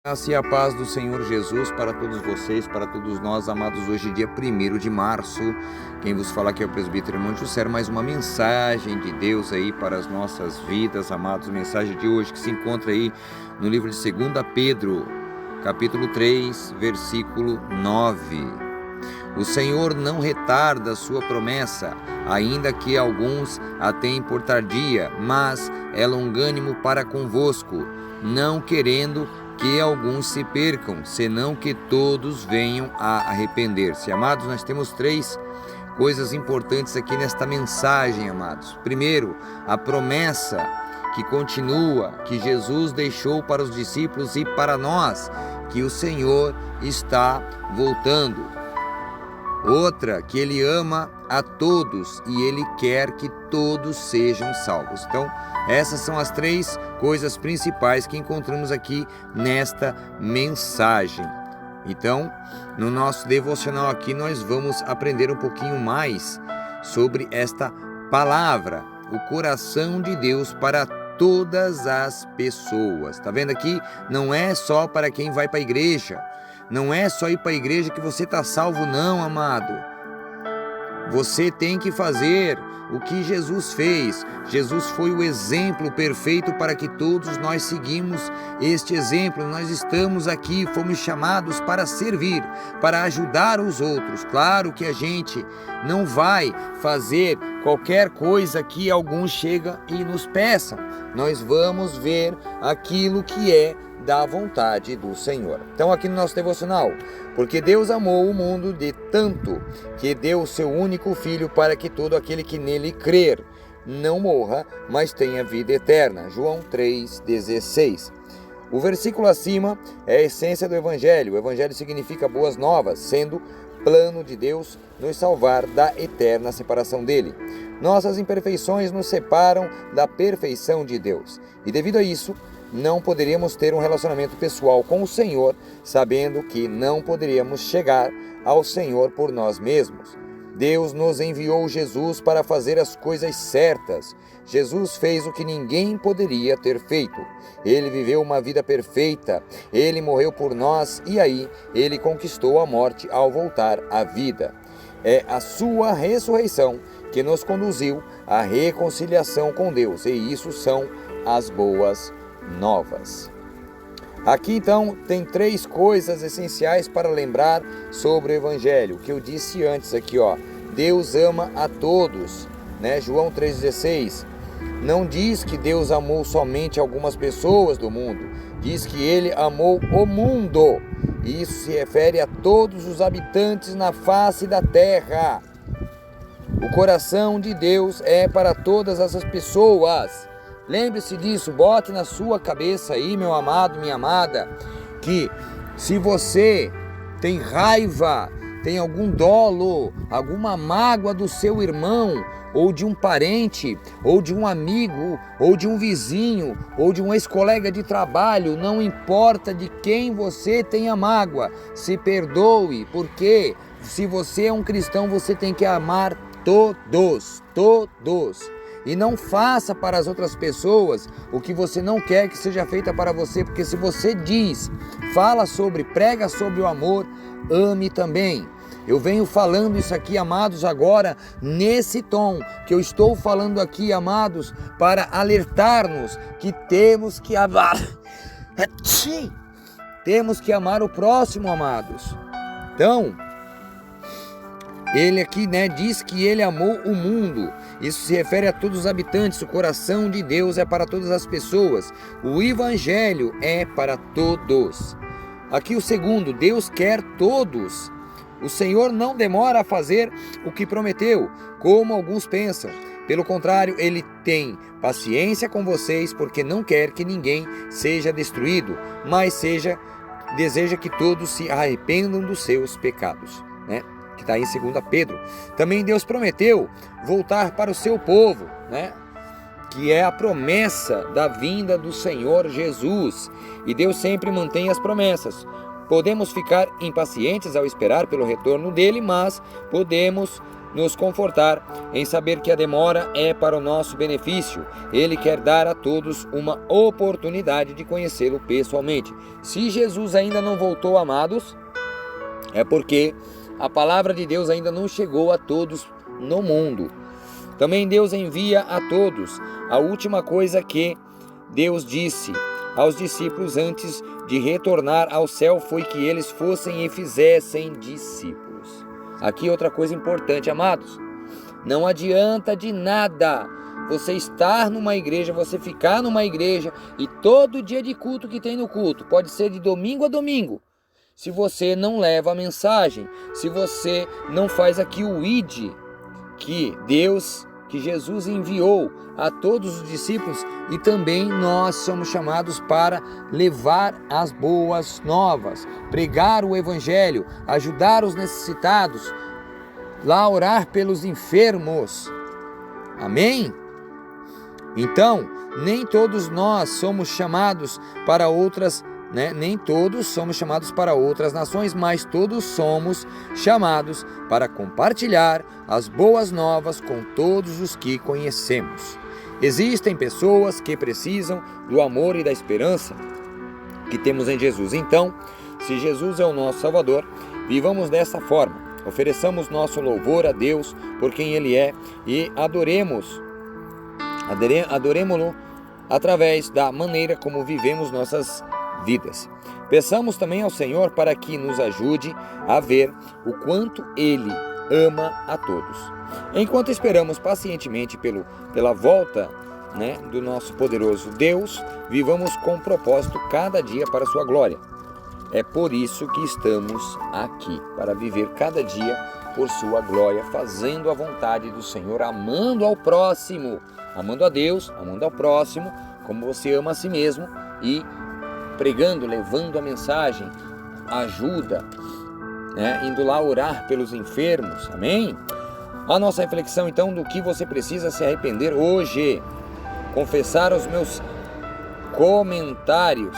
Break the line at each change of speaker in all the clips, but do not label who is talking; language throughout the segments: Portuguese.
Graça e a paz do Senhor Jesus para todos vocês, para todos nós, amados, hoje dia 1º de março. Quem vos fala aqui é o presbítero irmão José, mais uma mensagem de Deus aí para as nossas vidas, amados. Mensagem de hoje que se encontra aí no livro de 2 Pedro, capítulo 3, versículo 9. O Senhor não retarda a sua promessa, ainda que alguns a tenham por tardia, mas é longânimo para convosco, não querendo que alguns se percam, senão que todos venham a arrepender-se. Amados, nós temos 3 coisas importantes aqui nesta mensagem, amados. Primeiro, a promessa que continua, que Jesus deixou para os discípulos e para nós, que o Senhor está voltando. Outra, que Ele ama a todos e Ele quer que todos sejam salvos. Então, essas são as 3 coisas principais que encontramos aqui nesta mensagem. Então, no nosso devocional aqui, nós vamos aprender um pouquinho mais sobre esta palavra, o coração de Deus para todas as pessoas. Tá vendo aqui? Não é só para quem vai para a igreja. Não é só ir para a igreja que você está salvo, não, amado. Você tem que fazer o que Jesus fez. Jesus foi o exemplo perfeito para que todos nós seguimos este exemplo. Nós estamos aqui, fomos chamados para servir, para ajudar os outros. Claro que a gente não vai fazer qualquer coisa que alguns chegam e nos peçam. Nós vamos ver aquilo que é da vontade do Senhor. Então aqui no nosso devocional, porque Deus amou o mundo de tanto que deu o seu único Filho para que todo aquele que nele crer não morra, mas tenha vida eterna. João 3,16. O versículo acima é a essência do Evangelho. O Evangelho significa boas novas, sendo plano de Deus nos salvar da eterna separação dele. Nossas imperfeições nos separam da perfeição de Deus. E devido a isso, não poderíamos ter um relacionamento pessoal com o Senhor, sabendo que não poderíamos chegar ao Senhor por nós mesmos. Deus nos enviou Jesus para fazer as coisas certas. Jesus fez o que ninguém poderia ter feito. Ele viveu uma vida perfeita. Ele morreu por nós e aí ele conquistou a morte ao voltar à vida. É a sua ressurreição que nos conduziu à reconciliação com Deus, e isso são as boas novas. Aqui então tem 3 coisas essenciais para lembrar sobre o Evangelho, que eu disse antes aqui, ó. Deus ama a todos, né? João 3,16. Não diz que Deus amou somente algumas pessoas do mundo, diz que Ele amou o mundo. E isso se refere a todos os habitantes na face da terra. O coração de Deus é para todas essas pessoas. Lembre-se disso, bote na sua cabeça aí, meu amado, minha amada, que se você tem raiva, tem algum dolo, alguma mágoa do seu irmão, ou de um parente, ou de um amigo, ou de um vizinho, ou de um ex-colega de trabalho, não importa de quem você tenha mágoa, se perdoe, porque se você é um cristão, você tem que amar todos. E não faça para as outras pessoas o que você não quer que seja feita para você, porque se você diz, fala sobre, prega sobre o amor, ame também. Eu venho falando isso aqui, amados, agora nesse tom que eu estou falando aqui, amados, para alertar-nos que temos que amar. Temos que amar o próximo, amados. Então, ele aqui, diz que ele amou o mundo. Isso se refere a todos os habitantes. O coração de Deus é para todas as pessoas. O Evangelho é para todos. Aqui o segundo, Deus quer todos. O Senhor não demora a fazer o que prometeu, como alguns pensam. Pelo contrário, Ele tem paciência com vocês, porque não quer que ninguém seja destruído, mas deseja que todos se arrependam dos seus pecados, que está em 2 Pedro. Também Deus prometeu voltar para o seu povo, que é a promessa da vinda do Senhor Jesus. E Deus sempre mantém as promessas. Podemos ficar impacientes ao esperar pelo retorno dele, mas podemos nos confortar em saber que a demora é para o nosso benefício. Ele quer dar a todos uma oportunidade de conhecê-lo pessoalmente. Se Jesus ainda não voltou, amados, é porque a palavra de Deus ainda não chegou a todos no mundo. Também Deus envia a todos. A última coisa que Deus disse aos discípulos antes de retornar ao céu foi que eles fossem e fizessem discípulos. Aqui outra coisa importante, amados. Não adianta de nada você estar numa igreja, você ficar numa igreja e todo dia de culto que tem no culto, pode ser de domingo a domingo, se você não leva a mensagem, se você não faz aqui o ID que Jesus enviou a todos os discípulos, e também nós somos chamados para levar as boas novas, pregar o evangelho, ajudar os necessitados, lá orar pelos enfermos. Amém? Então, nem todos nós somos chamados para outras, nem todos somos chamados para outras nações, mas todos somos chamados para compartilhar as boas novas com todos os que conhecemos. Existem pessoas que precisam do amor e da esperança que temos em Jesus. Então, se Jesus é o nosso Salvador, vivamos dessa forma. Ofereçamos nosso louvor a Deus por quem Ele é e adoremo-lo através da maneira como vivemos nossas vidas. Peçamos também ao Senhor para que nos ajude a ver o quanto Ele ama a todos. Enquanto esperamos pacientemente pela volta do nosso poderoso Deus, vivamos com propósito cada dia para a sua glória. É por isso que estamos aqui, para viver cada dia por sua glória, fazendo a vontade do Senhor, amando ao próximo, amando a Deus, amando ao próximo, como você ama a si mesmo, e pregando, levando a mensagem, ajuda, indo lá orar pelos enfermos. Amém? A nossa reflexão então do que você precisa se arrepender hoje: confessar os meus comentários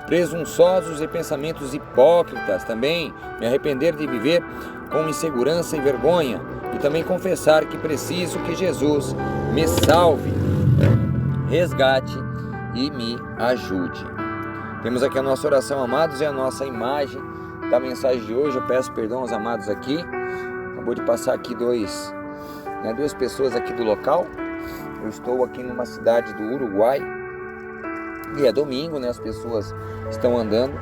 presunçosos e pensamentos hipócritas, também me arrepender de viver com insegurança e vergonha, e também confessar que preciso que Jesus me salve, resgate e me ajude. Temos aqui a nossa oração, amados, e a nossa imagem da mensagem de hoje. Eu peço perdão aos amados aqui. Acabou de passar aqui duas pessoas aqui do local. Eu estou aqui numa cidade do Uruguai e é domingo, as pessoas estão andando,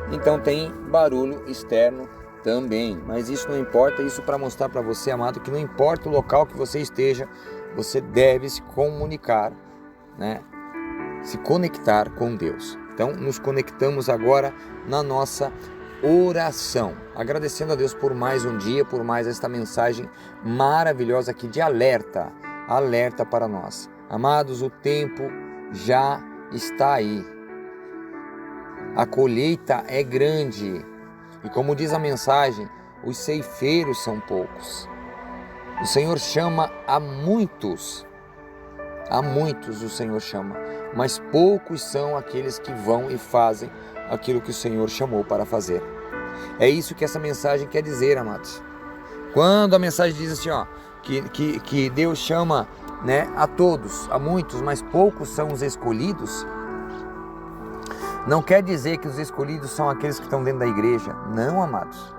então tem barulho externo também, mas isso não importa. Isso para mostrar para você, amado, que não importa o local que você esteja, você deve se comunicar, se conectar com Deus. Então nos conectamos agora na nossa oração, agradecendo a Deus por mais um dia, por mais esta mensagem maravilhosa aqui de alerta para nós. Amados, o tempo já está aí, a colheita é grande, e como diz a mensagem, os ceifeiros são poucos. O Senhor chama a muitos o Senhor chama, mas poucos são aqueles que vão e fazem aquilo que o Senhor chamou para fazer. É isso que essa mensagem quer dizer, amados. Quando a mensagem diz assim, que Deus chama, a todos, a muitos, mas poucos são os escolhidos, não quer dizer que os escolhidos são aqueles que estão dentro da igreja. Não, amados.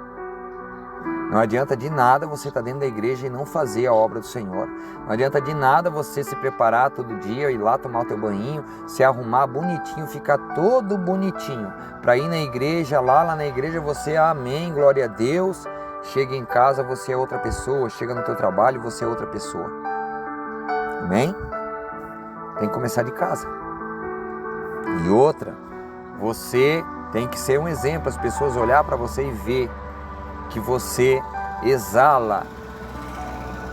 Não adianta de nada você estar dentro da igreja e não fazer a obra do Senhor. Não adianta de nada você se preparar todo dia, ir lá tomar o teu banho, se arrumar bonitinho, ficar todo bonitinho, para ir na igreja, lá na igreja você, amém, glória a Deus. Chega em casa, você é outra pessoa. Chega no teu trabalho, você é outra pessoa. Amém? Tem que começar de casa. E outra, você tem que ser um exemplo, as pessoas olhar para você e ver que você exala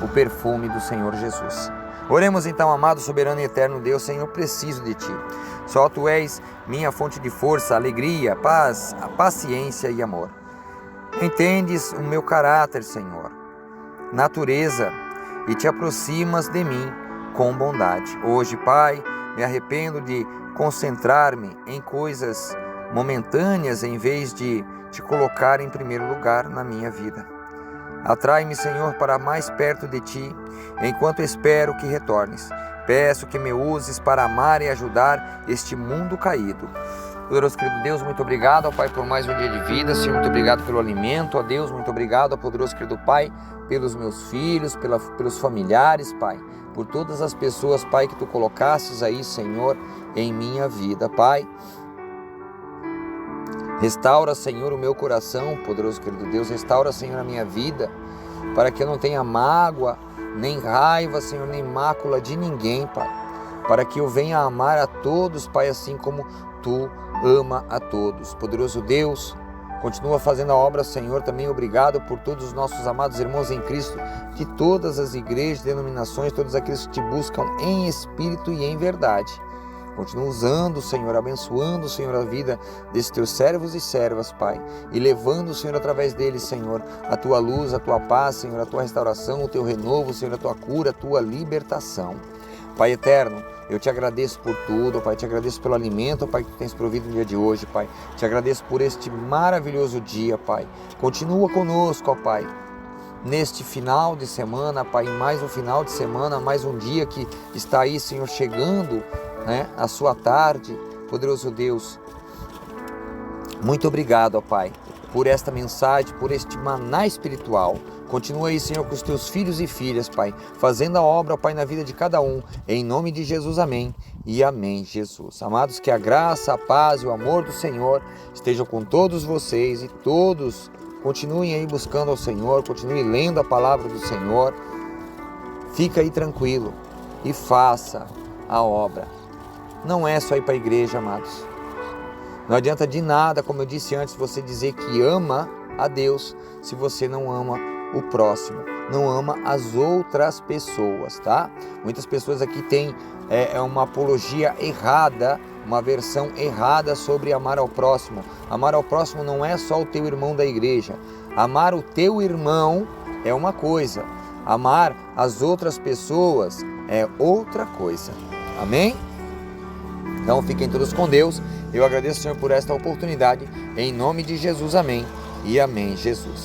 o perfume do Senhor Jesus. Oremos então, amado, soberano e eterno Deus. Senhor, preciso de Ti. Só Tu és minha fonte de força, alegria, paz, paciência e amor. Entendes o meu caráter, Senhor, natureza, e Te aproximas de mim com bondade. Hoje, Pai, me arrependo de concentrar-me em coisas momentâneas em vez de Te colocar em primeiro lugar na minha vida. Atrai-me, Senhor, para mais perto de Ti, enquanto espero que retornes. Peço que me uses para amar e ajudar este mundo caído. Poderoso querido Deus, muito obrigado, ó Pai, por mais um dia de vida. Senhor, muito obrigado pelo alimento, ó Deus, muito obrigado, ó poderoso querido Pai, pelos meus filhos, pelos familiares, Pai, por todas as pessoas, Pai, que Tu colocasses aí, Senhor, em minha vida, Pai. Restaura, Senhor, o meu coração, poderoso querido Deus, restaura, Senhor, a minha vida, para que eu não tenha mágoa, nem raiva, Senhor, nem mácula de ninguém, Pai, para que eu venha amar a todos, Pai, assim como Tu ama a todos. Poderoso Deus, continua fazendo a obra, Senhor, também obrigado por todos os nossos amados irmãos em Cristo, de todas as igrejas, denominações, todos aqueles que Te buscam em espírito e em verdade. Continua usando, Senhor, abençoando, Senhor, a vida desses Teus servos e servas, Pai, e levando, Senhor, através deles, Senhor, a Tua luz, a Tua paz, Senhor, a Tua restauração, o Teu renovo, Senhor, a Tua cura, a Tua libertação. Pai eterno, eu Te agradeço por tudo, Pai, Te agradeço pelo alimento, Pai, que Tu tens provido no dia de hoje, Pai. Te agradeço por este maravilhoso dia, Pai. Continua conosco, ó Pai, neste final de semana, Pai, mais um final de semana, mais um dia que está aí, Senhor, chegando, né, a sua tarde. Poderoso Deus, muito obrigado, ó Pai, por esta mensagem, por este maná espiritual. Continua aí, Senhor, com os Teus filhos e filhas, Pai, fazendo a obra, ó Pai, na vida de cada um, em nome de Jesus, amém e amém, Jesus. Amados, que a graça, a paz e o amor do Senhor estejam com todos vocês, e todos continuem aí buscando ao Senhor, continuem lendo a palavra do Senhor. Fica aí tranquilo e faça a obra. Não é só ir para a igreja, amados. Não adianta de nada, como eu disse antes, você dizer que ama a Deus se você não ama o próximo, não ama as outras pessoas, tá? Muitas pessoas aqui têm uma apologia errada, uma versão errada sobre amar ao próximo. Amar ao próximo não é só o teu irmão da igreja. Amar o teu irmão é uma coisa, amar as outras pessoas é outra coisa. Amém? Então fiquem todos com Deus. Eu agradeço, Senhor, por esta oportunidade. Em nome de Jesus, amém e amém, Jesus.